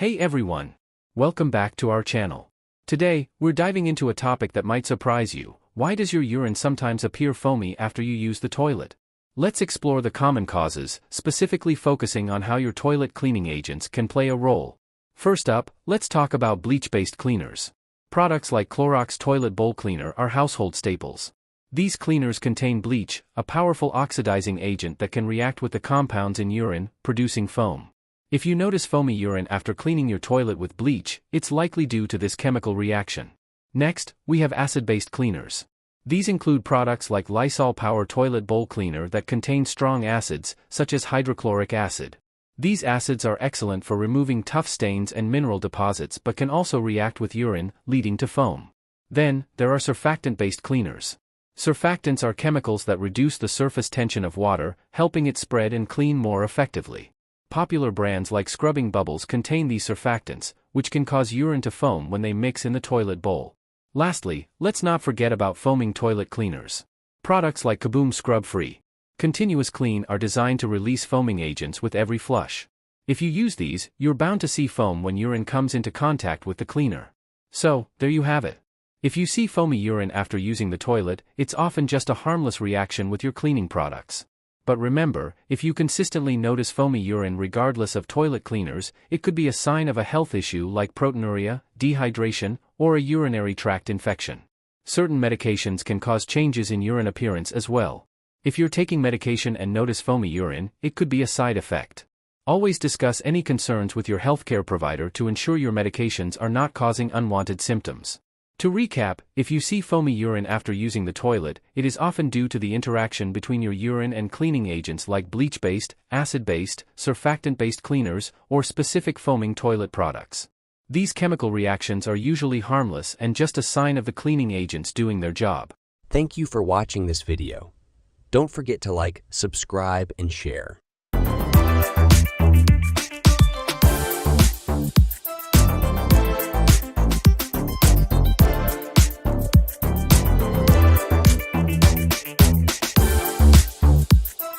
Hey everyone! Welcome back to our channel. Today, we're diving into a topic that might surprise you. Why does your urine sometimes appear foamy after you use the toilet? Let's explore the common causes, specifically focusing on how your toilet cleaning agents can play a role. First up, let's talk about bleach-based cleaners. Products like Clorox Toilet Bowl Cleaner are household staples. These cleaners contain bleach, a powerful oxidizing agent that can react with the compounds in urine, producing foam. If you notice foamy urine after cleaning your toilet with bleach, it's likely due to this chemical reaction. Next, we have acid-based cleaners. These include products like Lysol Power Toilet Bowl Cleaner that contain strong acids, such as hydrochloric acid. These acids are excellent for removing tough stains and mineral deposits but can also react with urine, leading to foam. Then, there are surfactant-based cleaners. Surfactants are chemicals that reduce the surface tension of water, helping it spread and clean more effectively. Popular brands like Scrubbing Bubbles contain these surfactants, which can cause urine to foam when they mix in the toilet bowl. Lastly, let's not forget about foaming toilet cleaners. Products like Kaboom Scrub Free Continuous Clean are designed to release foaming agents with every flush. If you use these, you're bound to see foam when urine comes into contact with the cleaner. So, there you have it. If you see foamy urine after using the toilet, it's often just a harmless reaction with your cleaning products. But remember, if you consistently notice foamy urine regardless of toilet cleaners, it could be a sign of a health issue like proteinuria, dehydration, or a urinary tract infection. Certain medications can cause changes in urine appearance as well. If you're taking medication and notice foamy urine, it could be a side effect. Always discuss any concerns with your healthcare provider to ensure your medications are not causing unwanted symptoms. To recap, if you see foamy urine after using the toilet, it is often due to the interaction between your urine and cleaning agents like bleach-based, acid-based, surfactant-based cleaners, or specific foaming toilet products. These chemical reactions are usually harmless and just a sign of the cleaning agents doing their job. Thank you for watching this video. Don't forget to like, subscribe, and share.